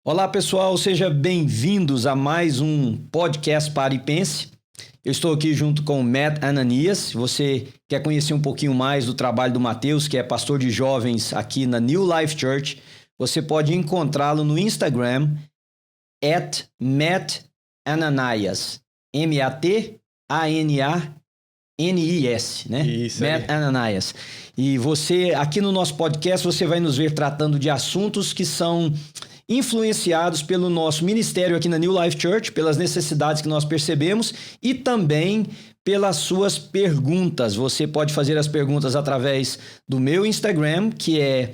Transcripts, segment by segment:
Olá pessoal, sejam bem-vindos a mais um podcast Pare e Pense. Eu estou aqui junto com o Matt Ananias. Se você quer conhecer um pouquinho mais do trabalho do Matheus, que é pastor de jovens aqui na New Life Church, você pode encontrá-lo no Instagram @MattAnanias, MattAnanias, né? Isso Matt Ananias. E você, aqui no nosso podcast, você vai nos ver tratando de assuntos que são influenciados pelo nosso ministério aqui na New Life Church, pelas necessidades que nós percebemos e também pelas suas perguntas. Você pode fazer as perguntas através do meu Instagram, que é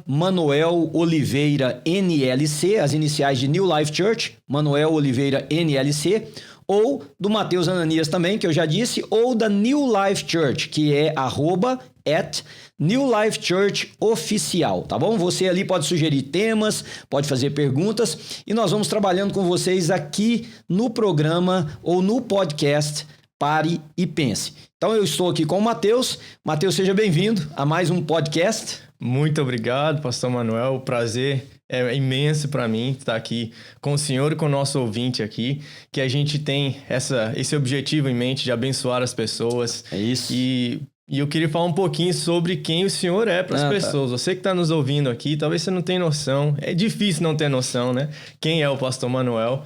@Manuel Oliveira NLC, as iniciais de New Life Church, Manuel Oliveira NLC, ou do Matheus Ananias também, que eu já disse, ou da New Life Church, que é @New Life Church Oficial, tá bom? Você ali pode sugerir temas, pode fazer perguntas e nós vamos trabalhando com vocês aqui no programa ou no podcast Pare e Pense. Então eu estou aqui com o Matheus. Matheus, seja bem-vindo a mais um podcast. Muito obrigado, pastor Manuel. O prazer é imenso para mim estar aqui com o senhor e com o nosso ouvinte aqui, que a gente tem esse objetivo em mente de abençoar as pessoas. É isso. E eu queria falar um pouquinho sobre quem o senhor é para as pessoas. Tá. Você que está nos ouvindo aqui, talvez você não tenha noção. É difícil não ter noção, né? Quem é o pastor Manuel?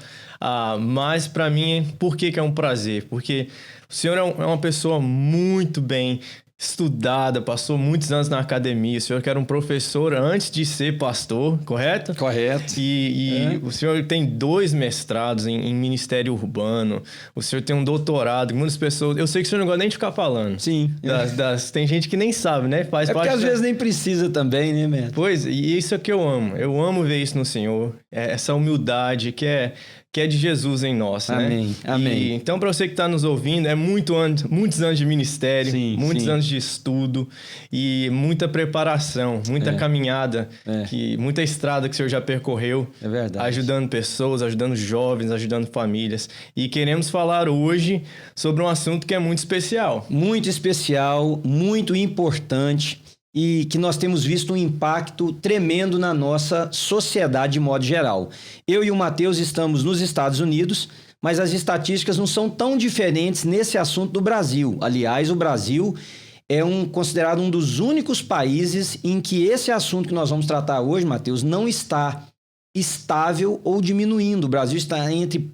Mas para mim, por que é um prazer? Porque o senhor é uma pessoa muito bem estudada, passou muitos anos na academia. O senhor que era um professor antes de ser pastor, correto? Correto. O senhor tem 2 mestrados em ministério urbano. O senhor tem um doutorado. Muitas pessoas... Eu sei que o senhor não gosta nem de ficar falando. Sim. Tem gente que nem sabe, né? Faz porque às vezes nem precisa também, né, Matt? Pois, e isso é que eu amo. Eu amo ver isso no senhor. Essa humildade que é de Jesus em nós, amém, né? Amém. Então, para você que está nos ouvindo, é muitos anos de ministério, muitos anos de estudo e muita preparação, muita caminhada, muita estrada que o senhor já percorreu. É verdade. Ajudando pessoas, ajudando jovens, ajudando famílias. E queremos falar hoje sobre um assunto que é muito especial. Muito especial, muito importante. E que nós temos visto um impacto tremendo na nossa sociedade de modo geral. Eu e o Matheus estamos nos Estados Unidos, mas as estatísticas não são tão diferentes nesse assunto do Brasil. Aliás, o Brasil é considerado um dos únicos países em que esse assunto que nós vamos tratar hoje, Matheus, não está estável ou diminuindo. O Brasil está entre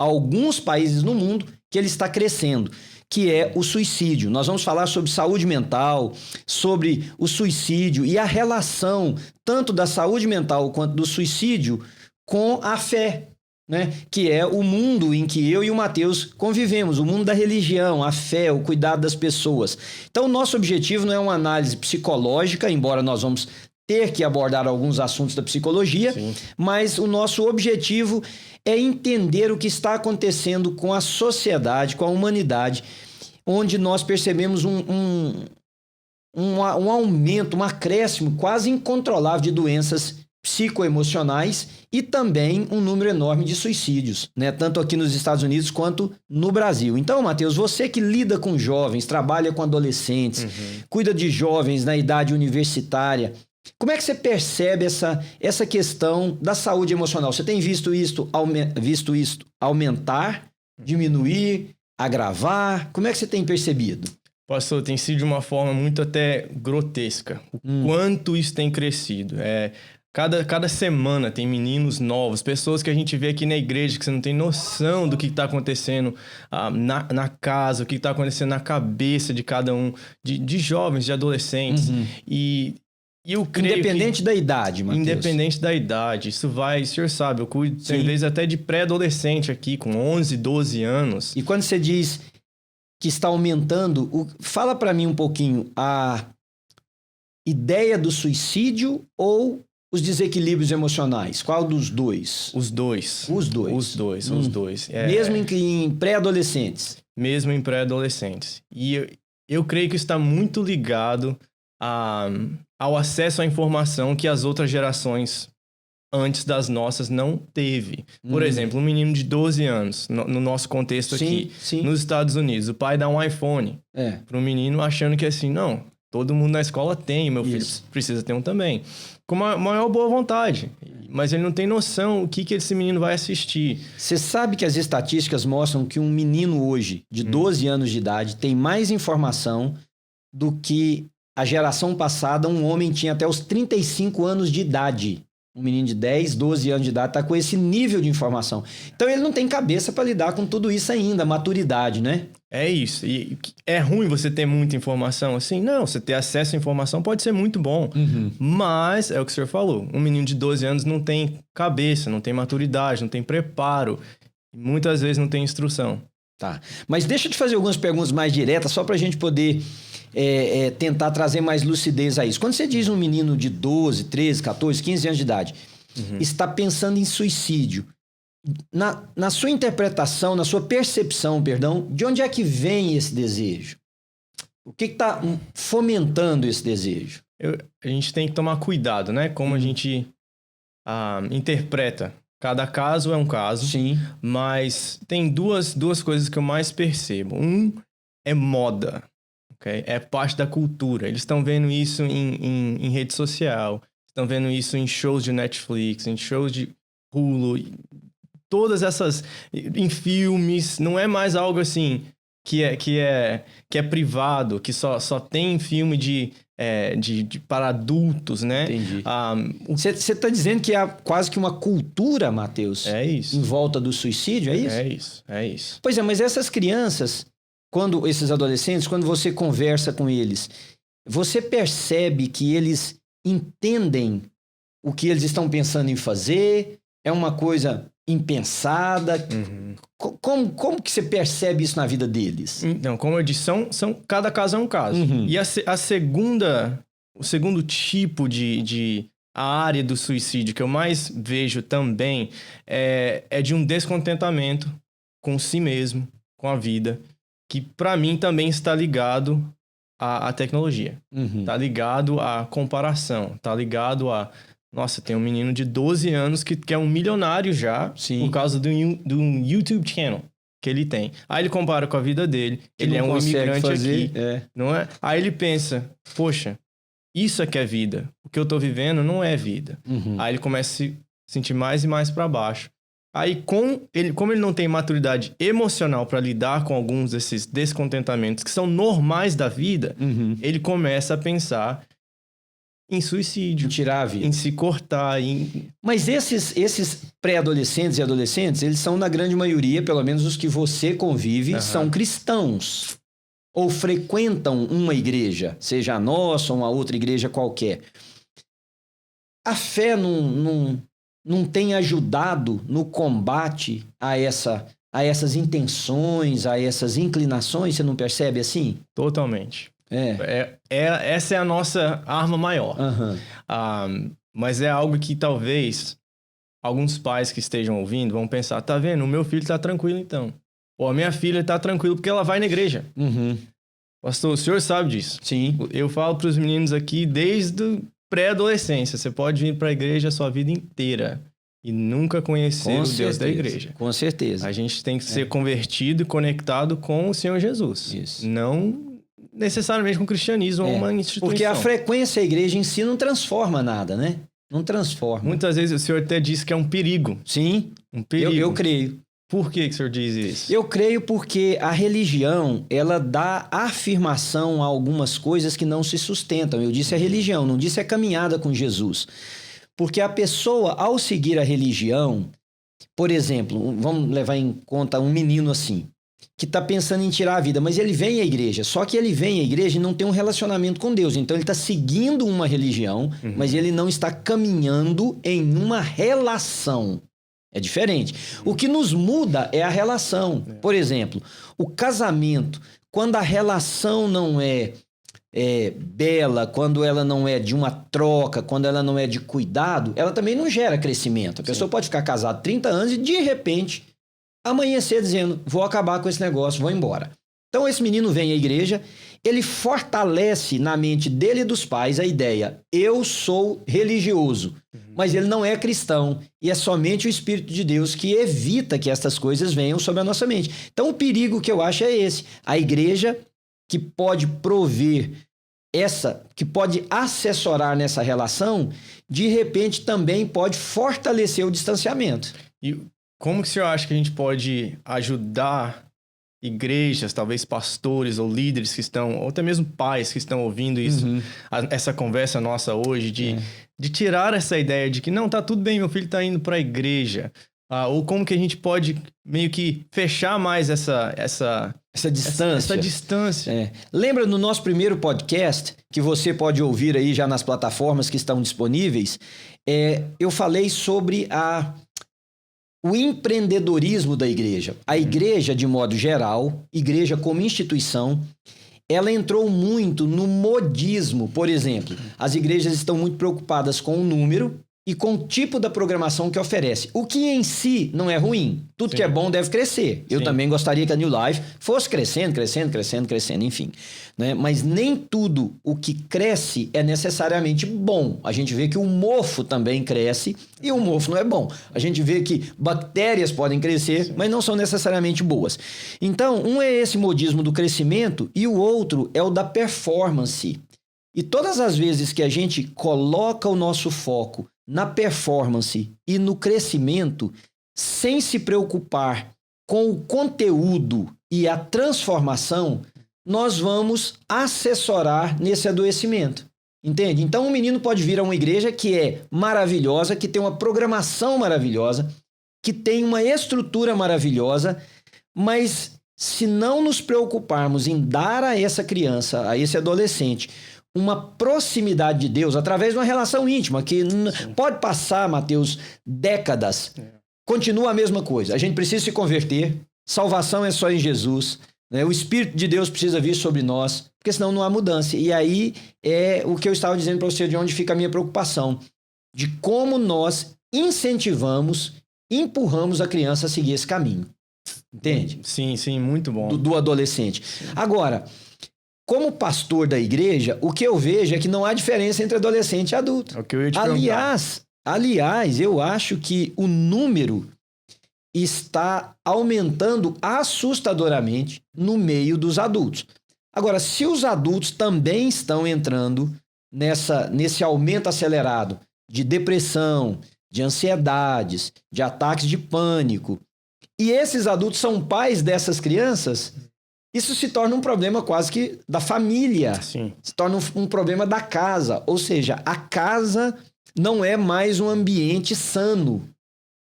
alguns países no mundo que ele está crescendo, que é o suicídio. Nós vamos falar sobre saúde mental, sobre o suicídio e a relação tanto da saúde mental quanto do suicídio com a fé, né? Que é o mundo em que eu e o Matheus convivemos, o mundo da religião, a fé, o cuidado das pessoas. Então, o nosso objetivo não é uma análise psicológica, embora nós vamos ter que abordar alguns assuntos da psicologia, mas o nosso objetivo é entender o que está acontecendo com a sociedade, com a humanidade, onde nós percebemos um aumento, um acréscimo quase incontrolável de doenças psicoemocionais e também um número enorme de suicídios, né? Tanto aqui nos Estados Unidos quanto no Brasil. Então, Matheus, você que lida com jovens, trabalha com adolescentes, cuida de jovens na idade universitária, como é que você percebe essa questão da saúde emocional? Você tem visto isso aumentar, diminuir, agravar? Como é que você tem percebido? Pastor, tem sido de uma forma muito até grotesca. O quanto isso tem crescido. Cada semana tem meninos novos, pessoas que a gente vê aqui na igreja que você não tem noção do que está acontecendo na casa, o que está acontecendo na cabeça de cada um, de jovens, de adolescentes. E eu creio independente da idade, Matheus. Independente da idade. Isso vai, o senhor sabe, eu cuido, tem vezes até de pré-adolescente aqui, com 11, 12 anos. E quando você diz que está aumentando, fala para mim um pouquinho a ideia do suicídio ou os desequilíbrios emocionais? Qual dos dois? Os dois. Os dois. Os dois. Mesmo em pré-adolescentes? Mesmo em pré-adolescentes. E eu creio que isso está muito ligado ao acesso à informação que as outras gerações antes das nossas não teve. Por exemplo, um menino de 12 anos, no nosso contexto aqui, nos Estados Unidos, o pai dá um iPhone para um menino achando que assim, não, Todo mundo na escola tem, meu filho precisa ter um também. Com a maior boa vontade. Mas ele não tem noção o que esse menino vai assistir. Você sabe que as estatísticas mostram que um menino hoje, de 12 anos de idade, tem mais informação do que a geração passada, um homem tinha até os 35 anos de idade. Um menino de 10, 12 anos de idade está com esse nível de informação. Então ele não tem cabeça para lidar com tudo isso ainda, maturidade, né? É isso. E é ruim você ter muita informação assim? Não, você ter acesso à informação pode ser muito bom. Mas, é o que o senhor falou, um menino de 12 anos não tem cabeça, não tem maturidade, não tem preparo. Muitas vezes não tem instrução. Tá. Mas deixa eu te fazer algumas perguntas mais diretas, só para a gente poder tentar trazer mais lucidez a isso. Quando você diz um menino de 12, 13, 14, 15 anos de idade, está pensando em suicídio, na sua interpretação, na sua percepção, perdão, de onde é que vem esse desejo? O que está fomentando esse desejo? A gente tem que tomar cuidado, né? Como a gente interpreta. Cada caso é um caso. Sim. Mas tem duas coisas que eu mais percebo. Um é moda. Okay? É parte da cultura. Eles estão vendo isso em rede social. Estão vendo isso em shows de Netflix, em shows de Hulu. Todas essas... Em filmes. Não é mais algo assim que é privado, que só tem filme para adultos, né? Entendi. Você está dizendo que há quase que uma cultura, Mateus, em volta do suicídio, é isso? É isso. Pois é, mas essas crianças, esses adolescentes, quando você conversa com eles, você percebe que eles entendem o que eles estão pensando em fazer? É uma coisa impensada? Como que você percebe isso na vida deles? Então, como eu disse, cada caso é um caso. E o segundo tipo a área do suicídio que eu mais vejo também é de um descontentamento com si mesmo, com a vida, que para mim também está ligado à tecnologia. Está ligado à comparação, está ligado a... Nossa, tem um menino de 12 anos que é um milionário já, por causa do YouTube channel que ele tem. Aí ele compara com a vida dele, ele é um imigrante aqui, não é? Aí ele pensa, poxa, isso é que é vida. O que eu tô vivendo não é vida. Aí ele começa a se sentir mais e mais para baixo. Aí, como ele não tem maturidade emocional para lidar com alguns desses descontentamentos que são normais da vida, ele começa a pensar em suicídio. Em tirar a vida. Em se cortar. Mas esses pré-adolescentes e adolescentes, eles são, na grande maioria, pelo menos os que você convive, são cristãos. Ou frequentam uma igreja, seja a nossa ou uma outra igreja qualquer. A fé não tem ajudado no combate a essas intenções, a essas inclinações? Você não percebe assim? Totalmente. Essa é a nossa arma maior. Mas é algo que talvez alguns pais que estejam ouvindo vão pensar, tá vendo? O meu filho tá tranquilo então. Ou a minha filha tá tranquila porque ela vai na igreja. Pastor, o senhor sabe disso. Sim. Eu falo pros meninos aqui desde pré-adolescência. Você pode vir pra igreja a sua vida inteira e nunca conhecer o Deus da igreja. Com certeza. A gente tem que ser convertido e conectado com o Senhor Jesus. Isso. Não necessariamente com o cristianismo ou uma instituição. Porque a frequência à igreja em si não transforma nada, né? Não transforma. Muitas vezes o senhor até diz que é um perigo. Sim. Um perigo. Eu creio. Por que o senhor diz isso? Eu creio porque a religião, ela dá afirmação a algumas coisas que não se sustentam. Eu disse a religião, não disse a caminhada com Jesus. Porque a pessoa, ao seguir a religião, por exemplo, vamos levar em conta um menino assim, que está pensando em tirar a vida, mas ele vem à igreja. Só que ele vem à igreja e não tem um relacionamento com Deus. Então ele está seguindo uma religião, mas ele não está caminhando em uma relação. É diferente. O que nos muda é a relação. Por exemplo, o casamento, quando a relação não é bela, quando ela não é de uma troca, quando ela não é de cuidado, ela também não gera crescimento. A pessoa pode ficar casada 30 anos e, de repente, amanhecer dizendo, vou acabar com esse negócio, vou embora. Então, esse menino vem à igreja, ele fortalece na mente dele e dos pais a ideia, eu sou religioso, mas ele não é cristão. E é somente o Espírito de Deus que evita que essas coisas venham sobre a nossa mente. Então, o perigo que eu acho é esse. A igreja, que pode prover essa que pode assessorar nessa relação, de repente também pode fortalecer o distanciamento. E como que o senhor acha que a gente pode ajudar igrejas, talvez pastores ou líderes que estão, ou até mesmo pais que estão ouvindo isso, essa conversa nossa hoje, de tirar essa ideia de que não, tá tudo bem, meu filho tá indo para a igreja. Ou como que a gente pode meio que fechar mais essa distância. Essa distância. Lembra no nosso primeiro podcast, que você pode ouvir aí já nas plataformas que estão disponíveis, eu falei sobre o empreendedorismo da igreja. A igreja, de modo geral, igreja como instituição, ela entrou muito no modismo. Por exemplo, as igrejas estão muito preocupadas com o número e com o tipo da programação que oferece. O que em si não é ruim. Tudo que é bom deve crescer. Eu também gostaria que a New Life fosse crescendo, enfim. Né? Mas nem tudo o que cresce é necessariamente bom. A gente vê que o mofo também cresce e o mofo não é bom. A gente vê que bactérias podem crescer, mas não são necessariamente boas. Então, um é esse modismo do crescimento e o outro é o da performance. E todas as vezes que a gente coloca o nosso foco na performance e no crescimento, sem se preocupar com o conteúdo e a transformação, nós vamos assessorar nesse adoecimento. Entende? Então, um menino pode vir a uma igreja que é maravilhosa, que tem uma programação maravilhosa, que tem uma estrutura maravilhosa, mas se não nos preocuparmos em dar a essa criança, a esse adolescente, uma proximidade de Deus através de uma relação íntima, que pode passar, Mateus, décadas. Continua a mesma coisa. A gente precisa se converter. Salvação é só em Jesus. Né? O Espírito de Deus precisa vir sobre nós, porque senão não há mudança. E aí é o que eu estava dizendo para você, de onde fica a minha preocupação. De como nós incentivamos, empurramos a criança a seguir esse caminho. Entende? Sim, muito bom. Do adolescente. Agora, como pastor da igreja, o que eu vejo é que não há diferença entre adolescente e adulto. É o que eu ia te perguntar. Aliás, eu acho que o número está aumentando assustadoramente no meio dos adultos. Agora, se os adultos também estão entrando nesse aumento acelerado de depressão, de ansiedades, de ataques de pânico, e esses adultos são pais dessas crianças, isso se torna um problema quase que da família. Sim. Se torna um problema da casa. Ou seja, a casa não é mais um ambiente sano.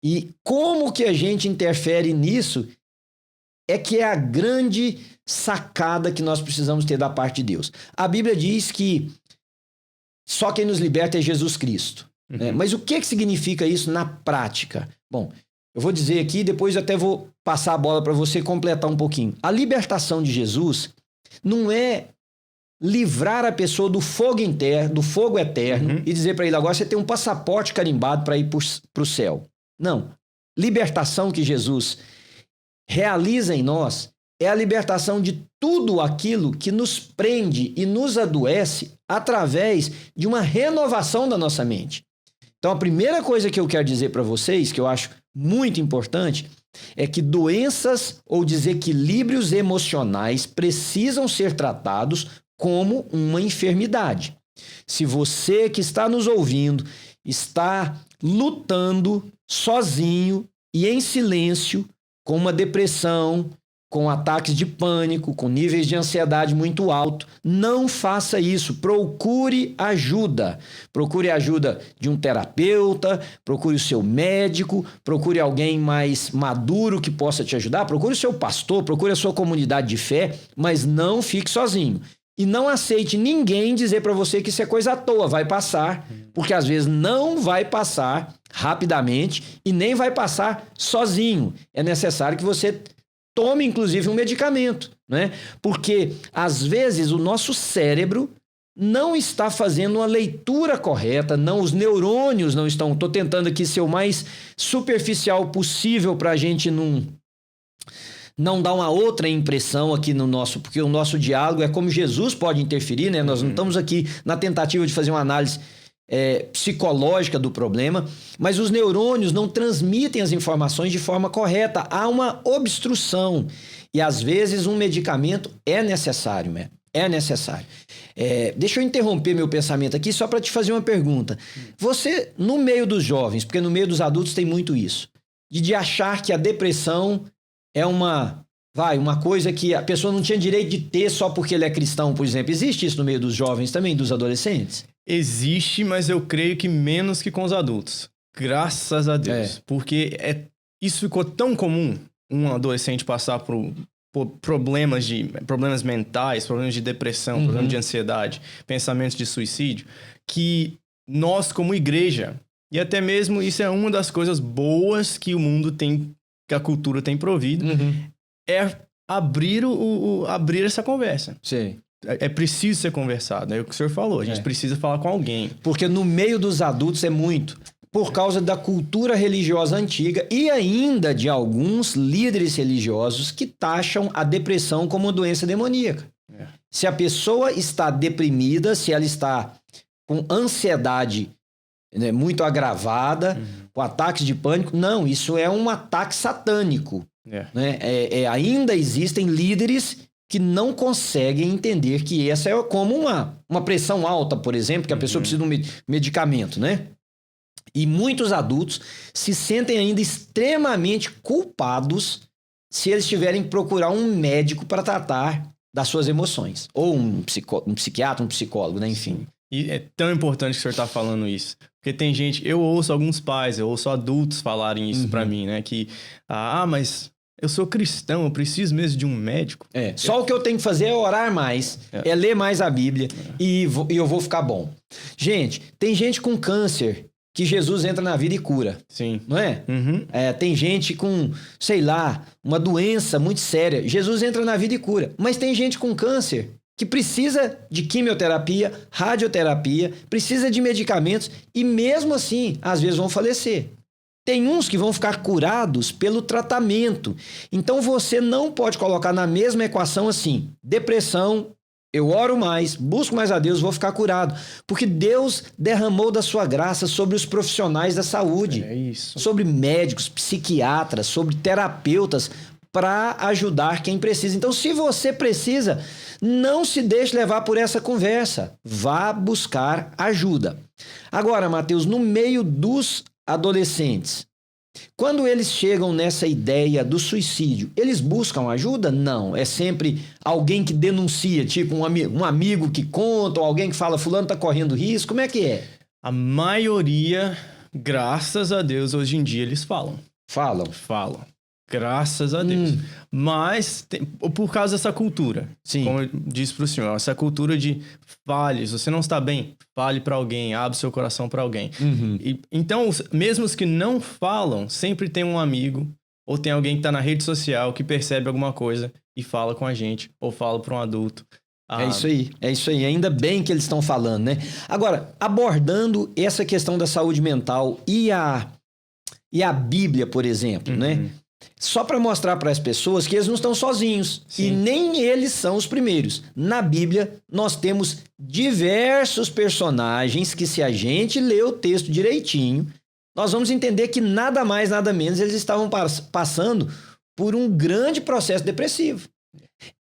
E como que a gente interfere nisso é que é a grande sacada que nós precisamos ter da parte de Deus. A Bíblia diz que só quem nos liberta é Jesus Cristo. Né? Mas o que significa isso na prática? Bom, eu vou dizer aqui, depois eu até vou passar a bola para você completar um pouquinho. A libertação de Jesus não é livrar a pessoa do fogo eterno e dizer para ele, agora você tem um passaporte carimbado para ir para o céu. Não. Libertação que Jesus realiza em nós é a libertação de tudo aquilo que nos prende e nos adoece através de uma renovação da nossa mente. Então, a primeira coisa que eu quero dizer para vocês, que eu acho muito importante, é que doenças ou desequilíbrios emocionais precisam ser tratados como uma enfermidade. Se você que está nos ouvindo está lutando sozinho e em silêncio com uma depressão, com ataques de pânico, com níveis de ansiedade muito alto, não faça isso. Procure ajuda. Procure ajuda de um terapeuta, procure o seu médico, procure alguém mais maduro que possa te ajudar, procure o seu pastor, procure a sua comunidade de fé, mas não fique sozinho. E não aceite ninguém dizer para você que isso é coisa à toa, vai passar, porque às vezes não vai passar rapidamente e nem vai passar sozinho. É necessário que você tome, inclusive, um medicamento, né? Porque, às vezes, o nosso cérebro não está fazendo uma leitura correta, os neurônios não estão... Estou tentando aqui ser o mais superficial possível para a gente não dar uma outra impressão aqui no nosso... Porque o nosso diálogo é como Jesus pode interferir, né? Nós não estamos aqui na tentativa de fazer uma análise psicológica do problema, mas os neurônios não transmitem as informações de forma correta. Há uma obstrução e, às vezes, um medicamento é necessário, né? É necessário. Deixa eu interromper meu pensamento aqui só para te fazer uma pergunta. Você, no meio dos jovens, porque no meio dos adultos tem muito isso, de achar que a depressão é uma coisa que a pessoa não tinha direito de ter só porque ele é cristão, por exemplo. Existe isso no meio dos jovens também, dos adolescentes? Existe, mas eu creio que menos que com os adultos. Graças a Deus. Porque isso ficou tão comum, um adolescente passar por problemas mentais, problemas de depressão, problemas de ansiedade, pensamentos de suicídio, que nós, como igreja, e até mesmo isso é uma das coisas boas que o mundo tem, que a cultura tem provido, é abrir essa conversa. Sim. É preciso ser conversado, é o que o senhor falou, a gente precisa falar com alguém. Porque no meio dos adultos é muito, por causa da cultura religiosa antiga e ainda de alguns líderes religiosos que taxam a depressão como uma doença demoníaca. Se a pessoa está deprimida, se ela está com ansiedade, né, muito agravada, com ataques de pânico, não, isso é um ataque satânico. Né? Ainda existem líderes que não conseguem entender que essa é como uma pressão alta, por exemplo, que a pessoa precisa de um medicamento, né? E muitos adultos se sentem ainda extremamente culpados se eles tiverem que procurar um médico para tratar das suas emoções. Ou um psiquiatra, um psicólogo, né? Enfim. E é tão importante que o senhor está falando isso. Porque tem gente... Eu ouço alguns pais, eu ouço adultos falarem isso para mim, né? Que, mas eu sou cristão, eu preciso mesmo de um médico. Só o que eu tenho que fazer é orar mais, é ler mais a Bíblia e eu vou ficar bom. Gente, tem gente com câncer que Jesus entra na vida e cura. Sim. Não é? Tem gente com, sei lá, uma doença muito séria. Jesus entra na vida e cura. Mas tem gente com câncer que precisa de quimioterapia, radioterapia, precisa de medicamentos e mesmo assim, às vezes vão falecer. Tem uns que vão ficar curados pelo tratamento. Então você não pode colocar na mesma equação assim, depressão, eu oro mais, busco mais a Deus, vou ficar curado. Porque Deus derramou da sua graça sobre os profissionais da saúde. Sobre médicos, psiquiatras, sobre terapeutas, para ajudar quem precisa. Então, se você precisa, não se deixe levar por essa conversa. Vá buscar ajuda. Agora, Mateus, no meio dos adolescentes, quando eles chegam nessa ideia do suicídio, eles buscam ajuda? Não. É sempre alguém que denuncia, tipo um amigo que conta, ou alguém que fala, fulano tá correndo risco. Como é que é? A maioria, graças a Deus, hoje em dia eles falam. Falam. Graças a Deus. Mas, por causa dessa cultura, como eu disse para o senhor, essa cultura de fale, se você não está bem, fale para alguém, abre seu coração para alguém. Então, mesmo os que não falam, sempre tem um amigo ou tem alguém que está na rede social que percebe alguma coisa e fala com a gente, ou fala para um adulto. É isso aí. Ainda bem que eles estão falando, né? Agora, abordando essa questão da saúde mental e a Bíblia, por exemplo, né? Só para mostrar para as pessoas que eles não estão sozinhos. E nem eles são os primeiros. Na Bíblia, nós temos diversos personagens que, se a gente ler o texto direitinho, nós vamos entender que nada mais, nada menos, eles estavam passando por um grande processo depressivo.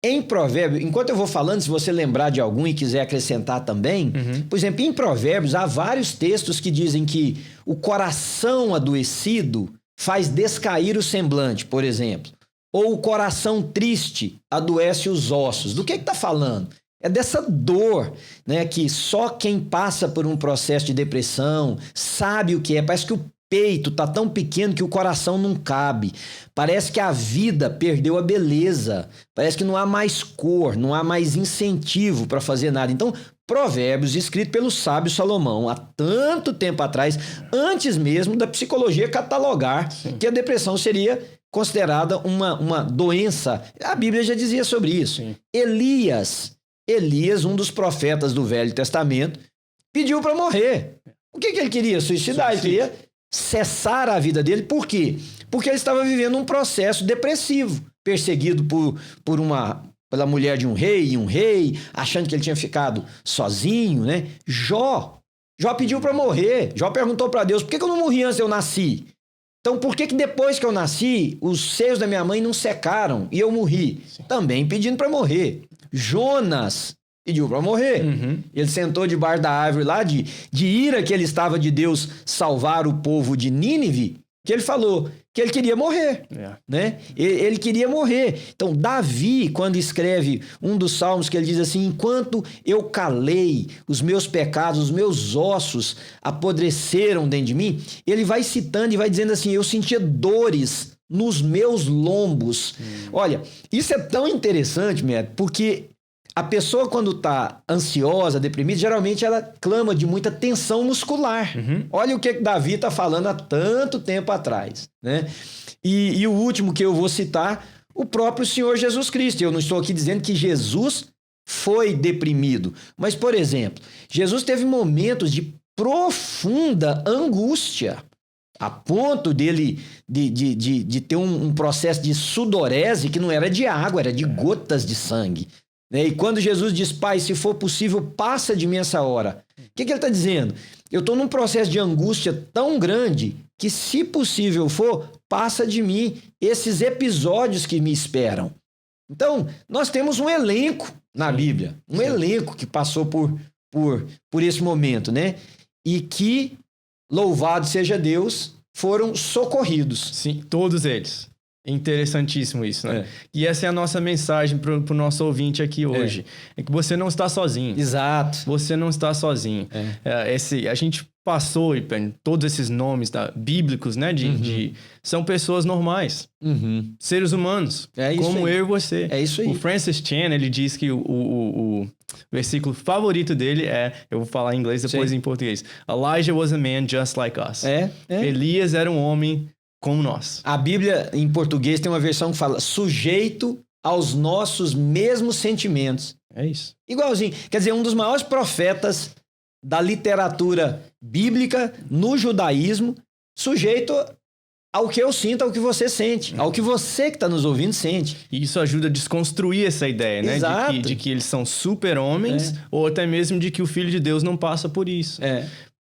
Em Provérbios, enquanto eu vou falando, se você lembrar de algum e quiser acrescentar também, por exemplo, em Provérbios há vários textos que dizem que o coração adoecido faz descair o semblante, por exemplo. Ou o coração triste adoece os ossos. Do que está falando? É dessa dor, né, que só quem passa por um processo de depressão sabe o que é. Parece que o peito está tão pequeno que o coração não cabe. Parece que a vida perdeu a beleza. Parece que não há mais cor, não há mais incentivo para fazer nada. Então, Provérbios, escrito pelo sábio Salomão há tanto tempo atrás, antes mesmo da psicologia catalogar que a depressão seria considerada uma doença. A Bíblia já dizia sobre isso. Elias, um dos profetas do Velho Testamento, pediu para morrer. O que ele queria? Suicidar. Ele queria cessar a vida dele. Por quê? Porque ele estava vivendo um processo depressivo, perseguido pela mulher de um rei, achando que ele tinha ficado sozinho, né? Jó pediu para morrer. Jó perguntou para Deus, por que eu não morri antes de eu nasci? Então, por que depois que eu nasci, os seios da minha mãe não secaram e eu morri? Também pedindo para morrer. Jonas pediu para morrer. Ele sentou debaixo da árvore lá de ira que ele estava de Deus salvar o povo de Nínive, que ele falou que ele queria morrer, né? Ele queria morrer. Então, Davi, quando escreve um dos salmos que ele diz assim, enquanto eu calei os meus pecados, os meus ossos apodreceram dentro de mim, ele vai citando e vai dizendo assim, eu sentia dores nos meus lombos. Olha, isso é tão interessante, Médio, porque a pessoa quando está ansiosa, deprimida, geralmente ela clama de muita tensão muscular. Olha o que Davi está falando há tanto tempo atrás, né? E o último que eu vou citar, o próprio Senhor Jesus Cristo. Eu não estou aqui dizendo que Jesus foi deprimido, mas, por exemplo, Jesus teve momentos de profunda angústia, a ponto dele de ter um processo de sudorese que não era de água, era de gotas de sangue. E quando Jesus diz, Pai, se for possível, passa de mim essa hora. O que ele está dizendo? Eu estou num processo de angústia tão grande que, se possível for, passa de mim esses episódios que me esperam. Então, nós temos um elenco na Bíblia, um elenco que passou por esse momento, né? E que, louvado seja Deus, foram socorridos. Sim, todos eles. Interessantíssimo isso, né? E essa é a nossa mensagem para o nosso ouvinte aqui hoje. É que você não está sozinho. Exato. Você não está sozinho. A gente passou todos esses nomes bíblicos, né? São pessoas normais. Seres humanos. Como aí. Eu e você. É isso aí. O Francis Chan, ele diz que o versículo favorito dele eu vou falar em inglês, depois em português. Elijah was a man just like us. Elias era um homem como nós. A Bíblia, em português, tem uma versão que fala sujeito aos nossos mesmos sentimentos. É isso. Igualzinho. Quer dizer, um dos maiores profetas da literatura bíblica no judaísmo, sujeito ao que eu sinto, ao que você sente, ao que você que está nos ouvindo sente. E isso ajuda a desconstruir essa ideia, né? Exato. De que eles são super-homens, ou até mesmo de que o Filho de Deus não passa por isso.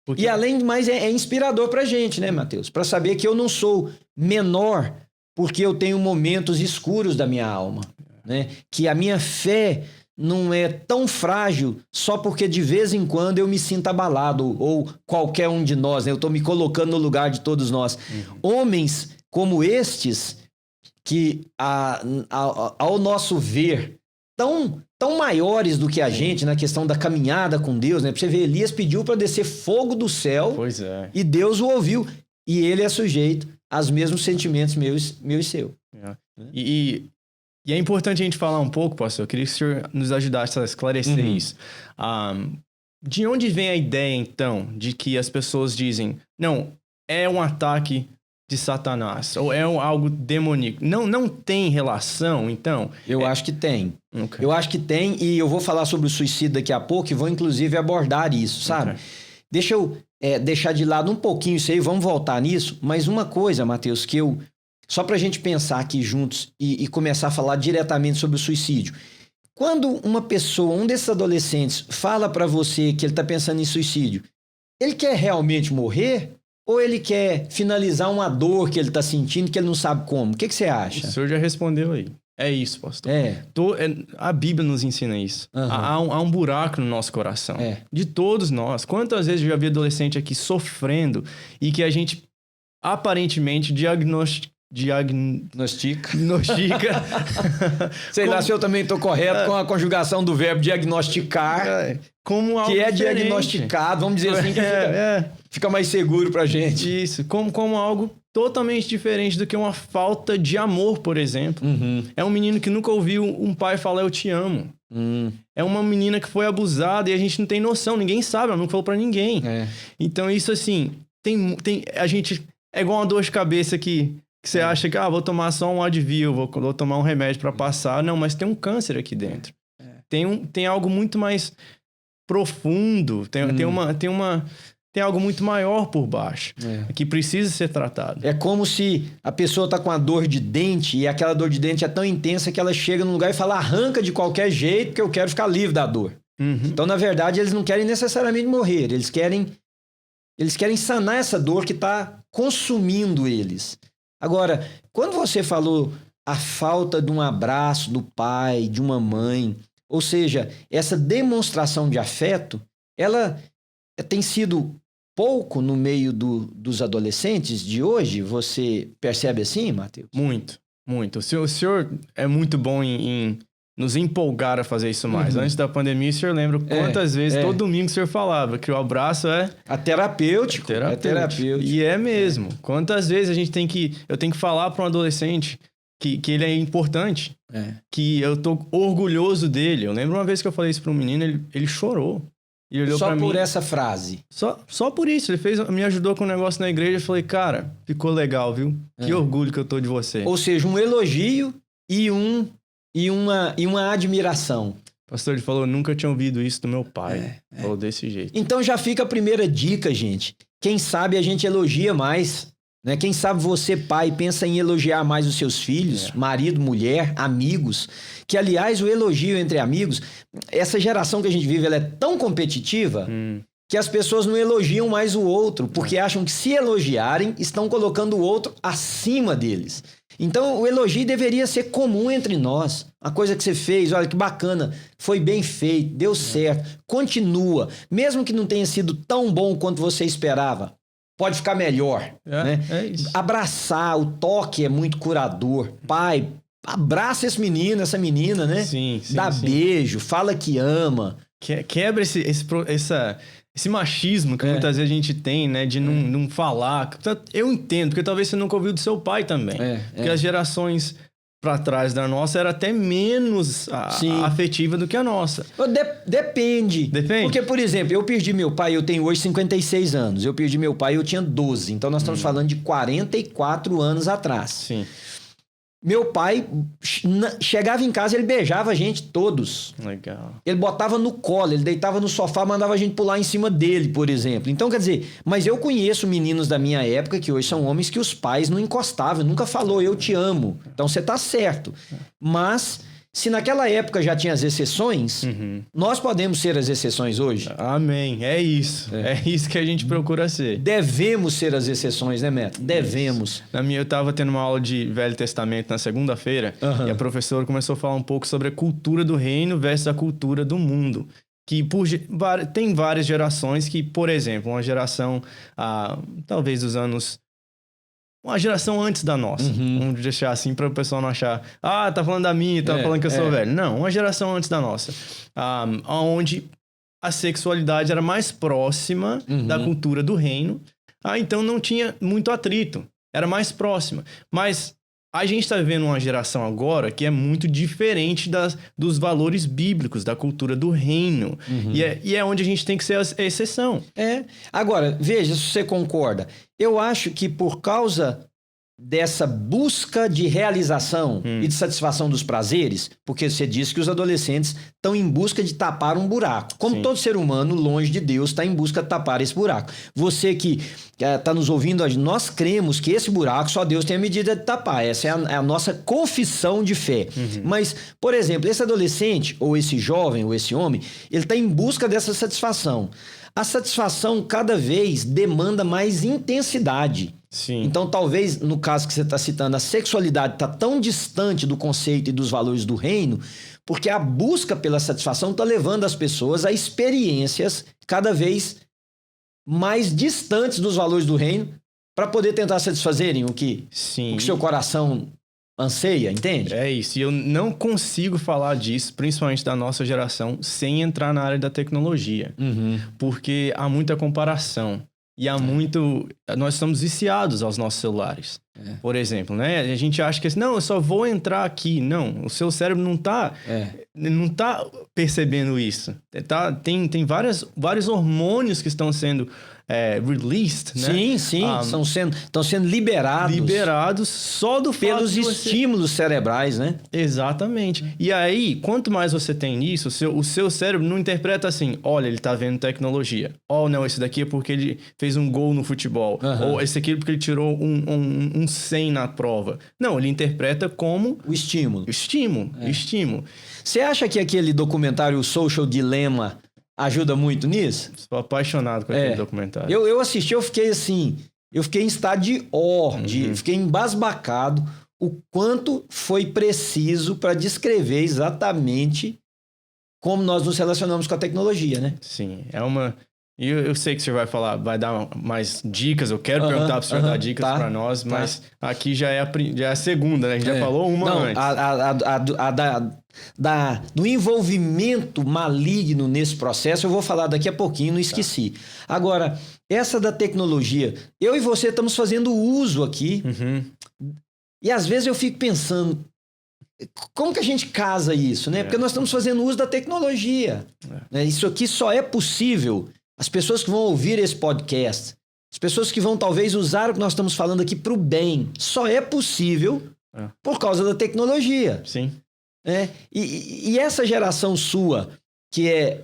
Porque... E além de mais, é inspirador pra gente, né, Mateus? Para saber que eu não sou menor porque eu tenho momentos escuros da minha alma, né? Que a minha fé não é tão frágil só porque de vez em quando eu me sinto abalado, ou qualquer um de nós, né? Eu estou me colocando no lugar de todos nós. Homens como estes, que ao nosso ver, tão maiores do que a gente na questão da caminhada com Deus, né? Pra você ver, Elias pediu para descer fogo do céu. Pois é. E Deus o ouviu. E ele é sujeito aos mesmos sentimentos meus e seu. E é importante a gente falar um pouco, pastor. Eu queria que o senhor nos ajudasse a esclarecer isso. De onde vem a ideia, então, de que as pessoas dizem, não, é um ataque de Satanás, ou é algo demoníaco? Não tem relação, então? Eu acho que tem. Okay. Eu acho que tem, e eu vou falar sobre o suicídio daqui a pouco e vou inclusive abordar isso, sabe? Okay. Deixa eu deixar de lado um pouquinho isso aí, vamos voltar nisso, mas uma coisa, Mateus, que só pra gente pensar aqui juntos e começar a falar diretamente sobre o suicídio. Quando uma pessoa, um desses adolescentes, fala pra você que ele tá pensando em suicídio, ele quer realmente morrer? Ou ele quer finalizar uma dor que ele está sentindo que ele não sabe como? O que você acha? O senhor já respondeu aí. É isso, pastor. A Bíblia nos ensina isso. Há um buraco no nosso coração. De todos nós. Quantas vezes eu já vi adolescente aqui sofrendo e que a gente aparentemente diagnostica. Sei lá se eu também estou correto com a conjugação do verbo diagnosticar. Como algo que é diferente. Diagnosticado, vamos dizer assim, que fica mais seguro pra gente. Isso, como algo totalmente diferente do que uma falta de amor, por exemplo. É um menino que nunca ouviu um pai falar eu te amo. É uma menina que foi abusada e a gente não tem noção, ninguém sabe, ela não falou pra ninguém. Então isso assim, a gente é igual uma dor de cabeça que você acha que vou tomar só um Advil, vou tomar um remédio pra passar. Não, mas tem um câncer aqui dentro. Tem algo muito mais profundo, tem algo muito maior por baixo, que precisa ser tratado. É como se a pessoa tá com a dor de dente e aquela dor de dente é tão intensa que ela chega num lugar e fala, arranca de qualquer jeito porque eu quero ficar livre da dor. Então, na verdade, eles não querem necessariamente morrer, eles querem sanar essa dor que tá consumindo eles. Agora, quando você falou a falta de um abraço do pai, de uma mãe, Ou seja, essa demonstração de afeto, ela tem sido pouco no meio dos adolescentes de hoje. Você percebe assim, Matheus? Muito, muito. O senhor é muito bom em nos empolgar a fazer isso mais. Antes da pandemia, o senhor lembra quantas vezes, todo domingo, o senhor falava que o abraço é terapêutico. É terapêutico. E é mesmo. Quantas vezes eu tenho que falar para um adolescente que ele é importante, que eu tô orgulhoso dele. Eu lembro uma vez que eu falei isso para um menino, ele chorou. Ele olhou só pra por mim, essa frase? Só por isso. Ele me ajudou com um negócio na igreja. Eu falei, cara, ficou legal, viu? Que orgulho que eu tô de você. Ou seja, um elogio e uma admiração. Pastor, ele falou, nunca tinha ouvido isso do meu pai. Falou desse jeito. Então já fica a primeira dica, gente. Quem sabe a gente elogia mais, né? Quem sabe você, pai, pensa em elogiar mais os seus filhos, marido, mulher, amigos. Que, aliás, o elogio entre amigos, essa geração que a gente vive, ela é tão competitiva que as pessoas não elogiam mais o outro, porque acham que se elogiarem, estão colocando o outro acima deles. Então, o elogio deveria ser comum entre nós. A coisa que você fez, olha que bacana, foi bem feito, deu certo, continua. Mesmo que não tenha sido tão bom quanto você esperava, pode ficar melhor. Né? É isso. Abraçar, o toque é muito curador. Pai, abraça esse menino, essa menina, né? Sim, Dá beijo, fala que ama. Quebra esse machismo que muitas vezes a gente tem, né? De não falar. Eu entendo, porque talvez você nunca ouviu do seu pai também. Porque as gerações para trás da nossa era até menos afetiva do que a nossa. Depende. Depende? Porque, por exemplo, eu perdi meu pai, eu tenho hoje 56 anos. Eu perdi meu pai, eu tinha 12. Então, nós estamos falando de 44 anos atrás. Sim. Meu pai chegava em casa, ele beijava a gente todos. Legal. Ele botava no colo, ele deitava no sofá, mandava a gente pular em cima dele, por exemplo. Então, quer dizer, mas eu conheço meninos da minha época que hoje são homens que os pais não encostavam, nunca falou eu te amo. Então, você tá certo. Mas, se naquela época já tinha as exceções, nós podemos ser as exceções hoje. Amém. É isso. É isso que a gente procura ser. Devemos ser as exceções, né, Neto? Devemos. Eu tava tendo uma aula de Velho Testamento na segunda-feira e a professora começou a falar um pouco sobre a cultura do reino versus a cultura do mundo. Que tem várias gerações que, por exemplo, uma geração, talvez dos anos... Uma geração antes da nossa. Vamos deixar assim para o pessoal não achar... tá falando da minha, tá falando que eu sou velho. Não, uma geração antes da nossa. Onde a sexualidade era mais próxima da cultura do reino. Então não tinha muito atrito. Era mais próxima. Mas a gente está vivendo uma geração agora que é muito diferente dos valores bíblicos, da cultura do reino. E é onde a gente tem que ser a exceção. Agora, veja se você concorda. Eu acho que por causa dessa busca de realização e de satisfação dos prazeres, porque você disse que os adolescentes estão em busca de tapar um buraco. Como todo ser humano, longe de Deus, está em busca de tapar esse buraco. Você que está nos ouvindo, nós cremos que esse buraco só Deus tem a medida de tapar. Essa é a nossa confissão de fé. Mas, por exemplo, esse adolescente, ou esse jovem, ou esse homem, ele está em busca dessa satisfação. A satisfação cada vez demanda mais intensidade. Sim. Então, talvez, no caso que você está citando, a sexualidade está tão distante do conceito e dos valores do reino, porque a busca pela satisfação está levando as pessoas a experiências cada vez mais distantes dos valores do reino para poder tentar satisfazerem o que seu coração anseia, entende? É isso. E eu não consigo falar disso, principalmente da nossa geração, sem entrar na área da tecnologia. Porque há muita comparação. E há muito... Nós estamos viciados aos nossos celulares. Por exemplo, né? A gente acha que... Não, eu só vou entrar aqui. Não, o seu cérebro não tá percebendo isso. Tem vários hormônios que estão sendo released, né? Sim. Estão sendo liberados. Liberados só do fato pelos estímulos cerebrais, né? Exatamente. E aí, quanto mais você tem isso, o seu cérebro não interpreta assim, olha, ele tá vendo tecnologia. Não, esse daqui é porque ele fez um gol no futebol. Ou esse aqui é porque ele tirou um 100 na prova. Não, ele interpreta como... O estímulo. Estímulo. Você acha que aquele documentário o Social Dilemma ajuda muito nisso? Sou apaixonado com aquele documentário. Eu assisti, eu fiquei assim... Eu fiquei em estado de fiquei embasbacado o quanto foi preciso para descrever exatamente como nós nos relacionamos com a tecnologia, né? Sim, é uma... Eu sei que você vai falar, vai dar mais dicas, eu quero perguntar para o senhor dar dicas para nós, mas aqui já é a segunda, né? A gente já falou uma antes. Do envolvimento maligno nesse processo, eu vou falar daqui a pouquinho, não esqueci. Agora, essa da tecnologia, eu e você estamos fazendo uso aqui, e às vezes eu fico pensando, como que a gente casa isso, né? Porque nós estamos fazendo uso da tecnologia. Né? Isso aqui só é possível... As pessoas que vão ouvir esse podcast, as pessoas que vão talvez usar o que nós estamos falando aqui para o bem, só é possível por causa da tecnologia. Sim. E essa geração sua, que é...